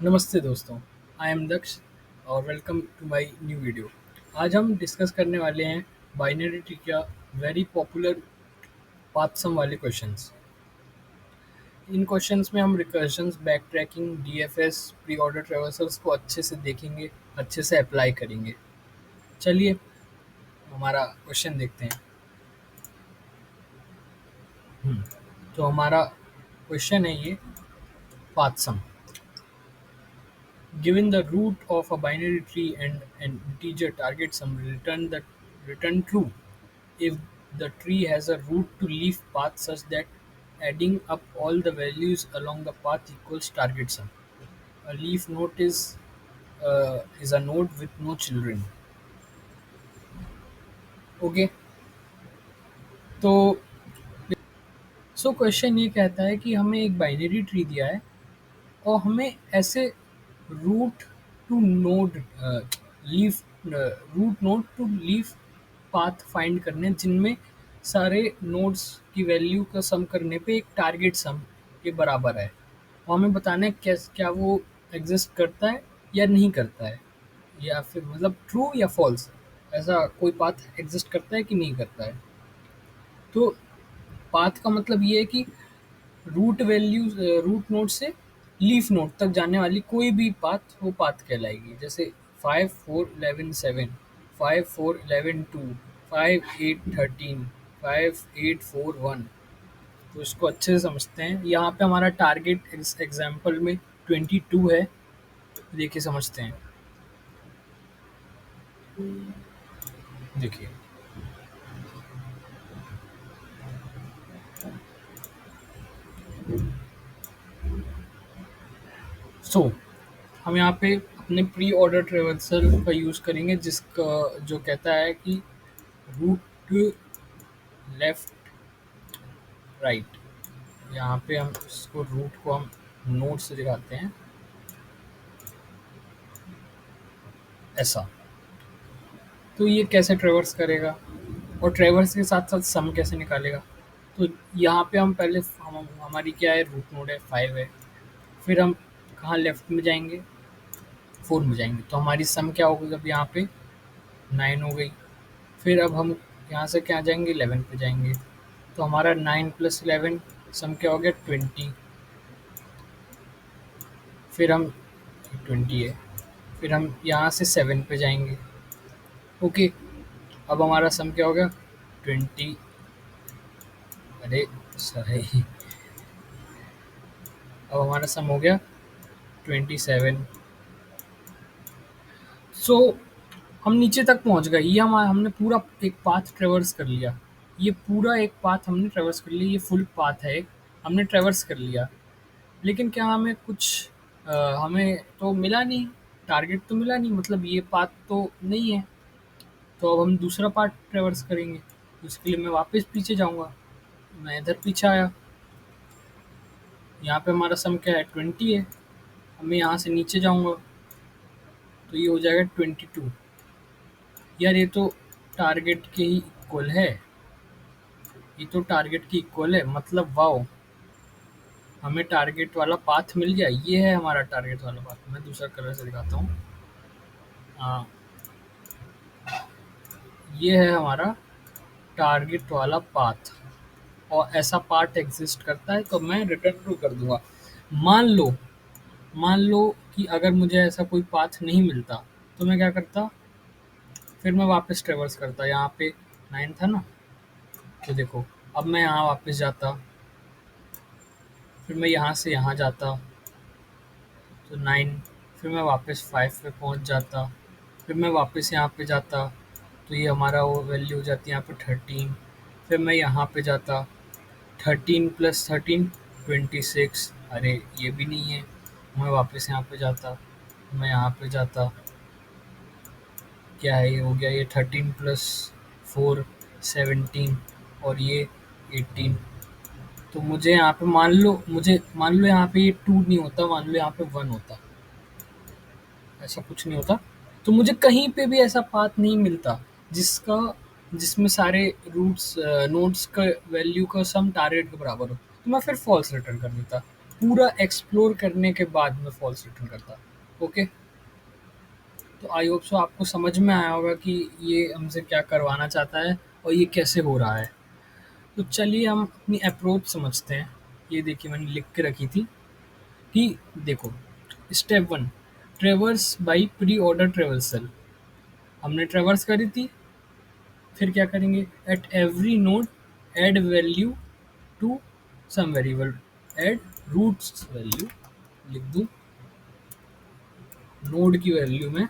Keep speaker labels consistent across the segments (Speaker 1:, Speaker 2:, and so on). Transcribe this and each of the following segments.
Speaker 1: नमस्ते दोस्तों, आई एम दक्ष और welcome to my new video. आज हम डिस्कस करने वाले हैं बाइनरी ट्री का वेरी पॉपुलर पाथ सम वाले क्वेश्चंस। इन क्वेश्चंस में हम recursions, backtracking, DFS, preorder traversals को अच्छे से देखेंगे, अच्छे से अप्लाई करेंगे। चलिए हमारा क्वेश्चन देखते हैं। हम्म, तो हमारा क्वेश्चन है ये path sum. Given the root of a binary tree and an integer target sum, return true if the tree has a root to leaf path such that adding up all the values along the path equals target sum. A leaf node is a node with no children. Okay, तो question ये कहता है कि हमें एक binary tree दिया है और हमें ऐसे root to node leaf root node to leaf path find करने हैं, जिनमें सारे नोड्स की वैल्यू का सम करने पे एक टारगेट सम के बराबर है। और हमें बताना है क्या वो एग्जिस्ट करता है या नहीं करता है, या फिर मतलब ट्रू या फॉल्स, ऐसा कोई पाथ एग्जिस्ट करता है कि नहीं करता है। तो पाथ का मतलब ये है कि रूट नोड से लीफ नोड तक जाने वाली कोई भी पाथ वो पाथ कहलाएगी। जैसे 5 4 11 7, 5 4 11 2, 5 8 13, 5 8 4 1। तो इसको अच्छे से समझते हैं। यहाँ पे हमारा टारगेट इस एग्जाम्पल में 22 है। देखिए समझते हैं। देखिए, सो हम यहाँ पे अपने प्री ऑर्डर ट्रेवर्सल का यूज़ करेंगे, जिसका जो कहता है कि रूट लेफ्ट राइट। यहाँ पे हम इसको रूट को हम नोड से दिखाते हैं ऐसा। तो ये कैसे ट्रेवर्स करेगा और ट्रेवर्स के साथ साथ सम कैसे निकालेगा। तो यहाँ पे हम पहले हमारी क्या है, रूट नोड है 5 है। फिर हम कहाँ लेफ्ट में जाएंगे, 4 में जाएंगे, तो हमारी सम क्या होगी, अब यहाँ पे 9 हो गई। फिर अब हम यहाँ से क्या जाएंगे, 11 पे जाएंगे, तो हमारा 9 + 11 सम क्या हो गया, 20। फिर हम 20 है। फिर हम यहाँ से 7 पे जाएंगे। ओके, अब हमारा सम क्या हो गया, 20। अरे सही, अब हमारा सम हो गया 27। सो हम नीचे तक पहुंच गए। ये हमने पूरा एक पाथ ट्रेवर्स कर लिया। ये पूरा एक पाथ हमने ट्रेवर्स कर लिया। ये फुल पाथ है, एक हमने ट्रेवर्स कर लिया। लेकिन क्या हमें कुछ हमें तो मिला नहीं, टारगेट तो मिला नहीं, मतलब ये पाथ तो नहीं है। तो अब हम दूसरा पार्ट ट्रेवर्स करेंगे। तो इसके लिए मैं वापस पीछे जाऊँगा। मैं इधर पीछे आया। यहाँ पे हमारा सम क्या है, 20 है। अब मैं यहाँ से नीचे जाऊँगा तो ये हो जाएगा 22। यार ये तो टारगेट के ही इक्वल है। ये तो टारगेट की इक्वल है, मतलब वाओ, हमें टारगेट वाला पाथ मिल गया। ये है हमारा टारगेट वाला पाथ। मैं दूसरा कलर से दिखाता हूँ। हाँ, ये है हमारा टारगेट वाला पाथ और ऐसा पार्ट एग्जिस्ट करता है, तो मैं रिटर्न ट्रू कर दूंगा। मान लो मान लो कि अगर मुझे ऐसा कोई पाथ नहीं मिलता तो मैं क्या करता, फिर मैं वापस ट्रेवर्स करता। यहाँ पे 9 था ना, तो देखो अब मैं यहाँ वापस जाता। फिर मैं यहाँ से यहाँ जाता तो 9। फिर मैं वापस 5 पे पहुँच जाता। फिर मैं वापस यहाँ पे जाता तो ये हमारा वो वैल्यू हो जाती है यहाँ पे 13। फिर मैं यहाँ पे जाता, 13 + 13 26। अरे ये भी नहीं है। मैं वापस यहाँ पे जाता, मैं यहाँ पे जाता, क्या है, ये हो गया, ये 13 + 4 17 और ये 18। तो मुझे यहाँ पे मान लो यहाँ पे ये 2 नहीं होता, मान लो यहाँ पे 1 होता, ऐसा कुछ नहीं होता। तो मुझे कहीं पे भी ऐसा पाथ नहीं मिलता जिसका जिसमें सारे रूट्स नोड्स का वैल्यू का सम टारगेट के बराबर हो, तो मैं फिर फॉल्स रिटर्न कर देता। पूरा एक्सप्लोर करने के बाद मैं फॉल्स रिटर्न करता। ओके, तो आई होप सो आपको समझ में आया होगा कि ये हमसे क्या करवाना चाहता है और ये कैसे हो रहा है। तो चलिए हम अपनी अप्रोच समझते हैं। ये देखिए मैंने लिख के रखी थी कि देखो, step one, traverse by pre order traversal. हमने ट्रेवर्स करी थी, फिर क्या करेंगे, at every node add value to sum variable, add roots value लिख दूँ, नोड की वैल्यू में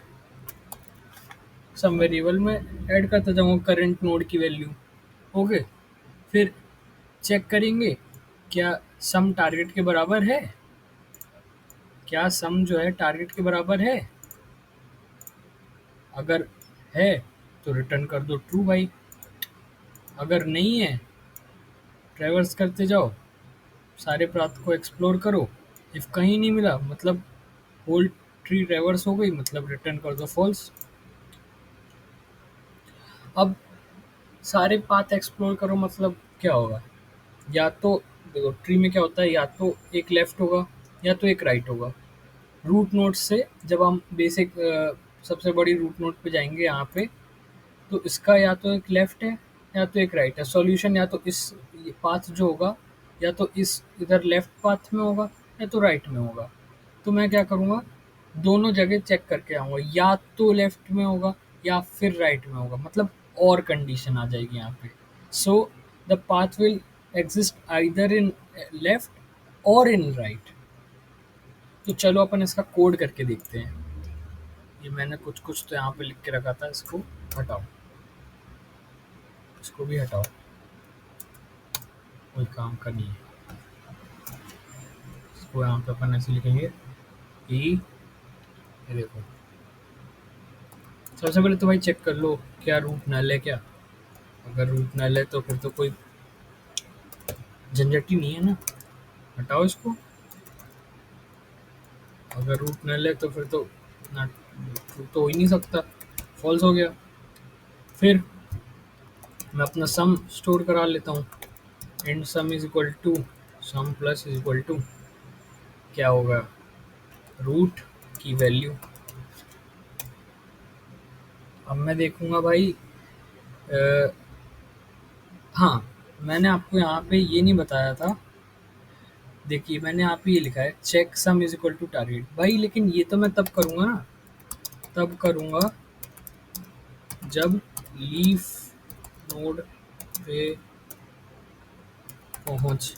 Speaker 1: सम वेरिएबल में ऐड करता जाऊँगा करंट नोड की वैल्यू। ओके, फिर चेक करेंगे क्या सम टारगेट के बराबर है, क्या सम जो है टारगेट के बराबर है। अगर है तो रिटर्न कर दो ट्रू भाई, अगर नहीं है ट्रैवर्स करते जाओ, सारे पाथ को एक्सप्लोर करो, इफ कहीं नहीं मिला मतलब होल ट्री ट्रैवर्स हो गई, मतलब रिटर्न कर दो फॉल्स। अब सारे पाथ एक्सप्लोर करो मतलब क्या होगा, या तो देखो ट्री में क्या होता है, या तो एक लेफ्ट होगा या तो एक राइट होगा। रूट नोड से जब हम बेसिक सबसे बड़ी रूट नोड पे जाएंगे यहाँ पे, तो इसका या तो एक लेफ्ट है या तो एक राइट है। सॉल्यूशन या तो इस पाथ जो होगा, या तो इस इधर लेफ्ट पाथ में होगा या तो राइट में होगा। तो मैं क्या करूँगा, दोनों जगह चेक करके आऊँगा, या तो लेफ्ट में होगा या फिर राइट में होगा, मतलब और कंडीशन आ जाएगी यहाँ पे। So the path will exist either in left और इन राइट। तो चलो अपन इसका कोड करके देखते हैं। ये मैंने कुछ कुछ तो यहाँ पे लिख के रखा था, इसको हटाओ, इसको भी हटाओ, कोई काम का नहीं है। इसको यहाँ पे अपन ऐसे लिखेंगे ई, ये देखो, सबसे पहले तो भाई चेक कर लो क्या रूट नल है क्या। अगर रूट नल है तो फिर तो कोई झंझट ही नहीं है ना, हटाओ इसको। अगर रूट नल है तो फिर तो ना, ट्रू तो हो ही नहीं सकता, फॉल्स हो गया। फिर मैं अपना सम स्टोर करा लेता हूँ, and sum is equal to sum plus is equal to क्या होगा, रूट की वैल्यू। अब मैं देखूंगा भाई, अ, हाँ, मैंने आपको यहाँ पे ये नहीं बताया था। देखिए मैंने यहाँ पे ये लिखा है check sum is equal to target भाई, लेकिन ये तो मैं तब करूँगा ना, तब करूँगा जब लीफ नोड पे पहुँच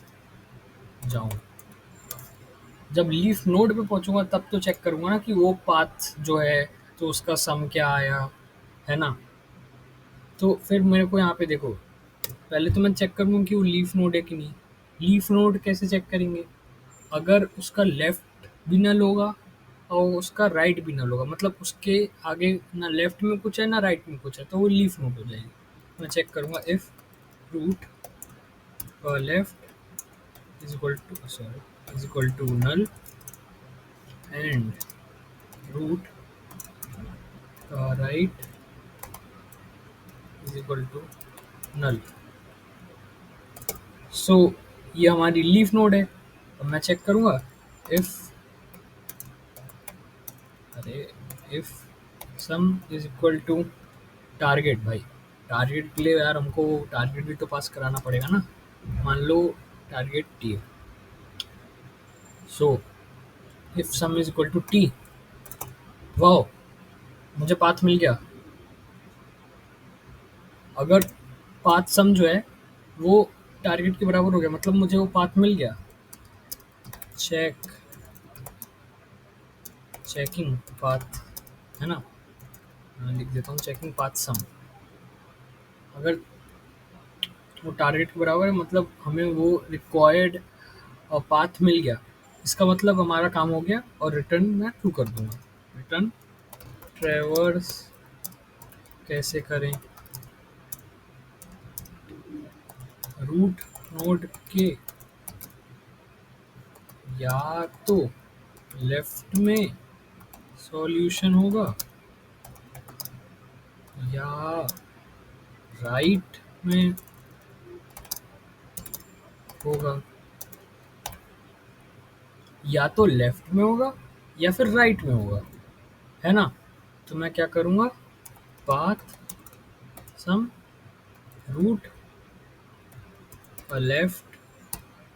Speaker 1: जाऊँ। जब लीफ नोड पे पहुँचूंगा तब तो चेक करूँगा ना कि वो पाथ जो है तो उसका सम क्या आया, है ना। तो फिर मेरे को यहाँ पे देखो, पहले तो मैं चेक करूँगा कि वो लीफ नोड है कि नहीं। लीफ नोड कैसे चेक करेंगे, अगर उसका लेफ्ट भी नल होगा और उसका राइट भी नल होगा, मतलब उसके आगे ना लेफ्ट में कुछ है ना राइट में कुछ है, तो वो लीफ नोड हो जाएगी। मैं चेक करूँगा if root left is equal to sorry is equal to null and root right is equal to null. So ये हमारी लीफ नोड है। अब मैं चेक करूँगा इफ, अरे if sum is equal to target भाई, टारगेट के लिए यार हमको टारगेट भी तो पास कराना पड़ेगा ना। मान लो टारगेट टी है, so if sum is equal to T, wow, मुझे पाथ मिल गया। अगर पाथ सम जो है वो टारगेट के बराबर हो गया, मतलब मुझे वो पाथ मिल गया। चेक, चेकिंग पाथ, है ना, मैं लिख देता हूँ चेकिंग पाथ सम। अगर वो टारगेट के बराबर है मतलब हमें वो रिक्वायर्ड पाथ मिल गया, इसका मतलब हमारा काम हो गया, और रिटर्न मैं ट्रू कर दूंगा। रिटर्न ट्रेवर्स कैसे करें, रूट नोड के या तो लेफ्ट में सॉल्यूशन होगा या राइट में होगा। या तो लेफ्ट में होगा या फिर राइट में होगा, है ना? तो मैं क्या करूँगा, path sum root left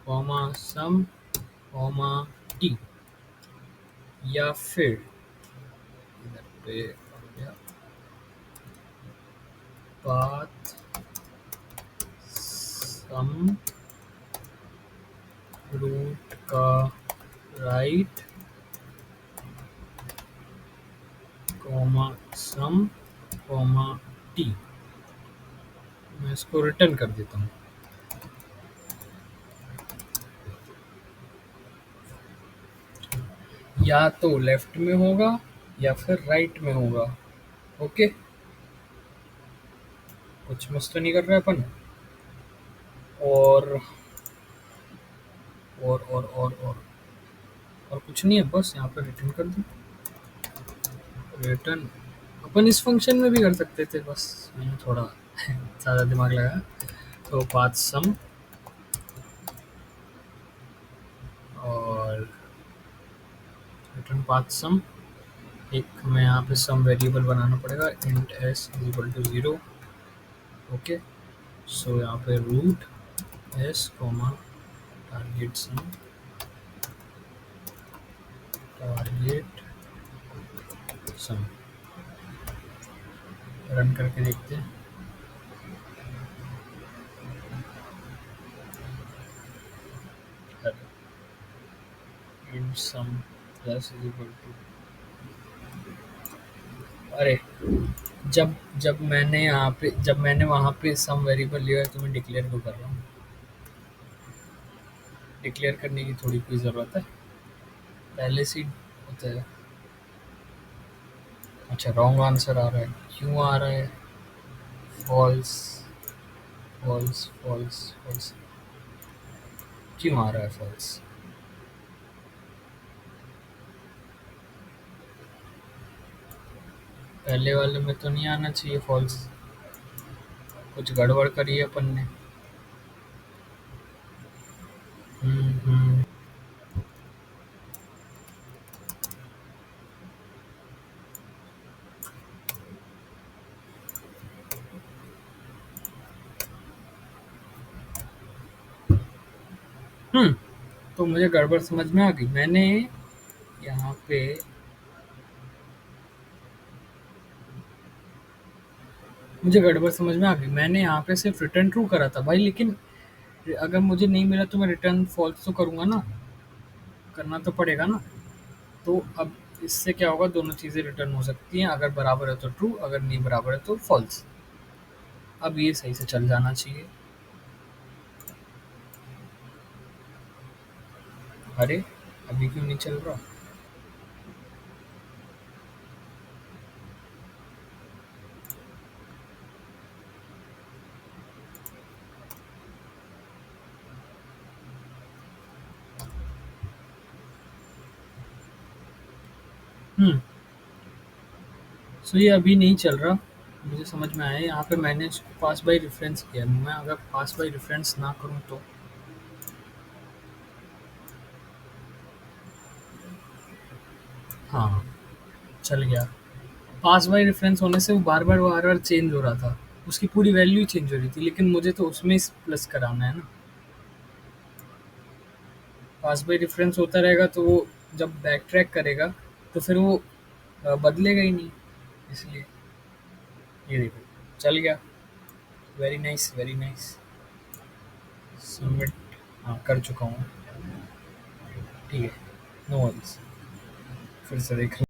Speaker 1: comma सम कॉमा टी, या फिर इधर पे हो गया पाथ सम रूट का राइट कॉमा सम कॉमा टी। मैं इसको रिटर्न कर देता हूँ। या तो लेफ्ट में होगा या फिर राइट में होगा। ओके, कुछ मिस तो नहीं कर रहे अपन। और और कुछ नहीं है, बस यहाँ पे रिटर्न कर दो। रिटर्न अपन इस फंक्शन में भी कर सकते थे, बस मैंने थोड़ा ज़्यादा दिमाग लगाया। तो पाथ सम, और रिटर्न पाथ सम। एक हमें यहाँ पे सम वेरिएबल बनाना पड़ेगा, int s is equal to 0। Okay, so यहाँ पे root s comma target sum, target sum. Run करके देखते हैं। Int sum plus is equal to, अरे जब जब मैंने यहाँ पे जब मैंने वहाँ पे सम वेरिएबल लिया है तो मैं डिक्लेयर क्यों कर रहा हूँ? डिक्लेयर करने की थोड़ी कोई ज़रूरत है, पहले से ही होता है। अच्छा, रॉन्ग आंसर आ रहा है, क्यों आ रहा है? फॉल्स फॉल्स फॉल्स फॉल्स, क्यों आ रहा है फॉल्स? पहले वाले में तो नहीं आना चाहिए फॉल्स, कुछ गड़बड़ करी है अपन ने। हम्म। हम्म, तो मुझे गड़बड़ समझ में आ गई। मैंने यहाँ पे मुझे गड़बड़ समझ में आ गई। मैंने यहाँ पे सिर्फ रिटर्न ट्रू करा था भाई, लेकिन अगर मुझे नहीं मिला तो मैं रिटर्न फॉल्स तो करूँगा ना, करना तो पड़ेगा ना। तो अब इससे क्या होगा, दोनों चीज़ें रिटर्न हो सकती हैं, अगर बराबर है तो ट्रू, अगर नहीं बराबर है तो फॉल्स। अब ये सही से चल जाना चाहिए। अरे, अभी क्यों नहीं चल रहा? हम्म, सो ये अभी नहीं चल रहा। मुझे समझ में आया, यहाँ पे मैंने इसको पास बाय रेफरेंस किया। मैं अगर पास बाय रेफरेंस ना करूँ तो? हाँ, चल गया। पास बाय रेफरेंस होने से वो बार बार चेंज हो रहा था, उसकी पूरी वैल्यू चेंज हो रही थी, लेकिन मुझे तो उसमें प्लस कराना है ना। पास बाय रेफरेंस होता रहेगा तो वो जब बैक ट्रैक करेगा तो फिर वो बदलेगा ही नहीं, इसलिए। ये देखो, चल गया। Very nice, very nice. Submit, हाँ कर चुका हूँ। ठीक है, नो वरीज। फिर से देख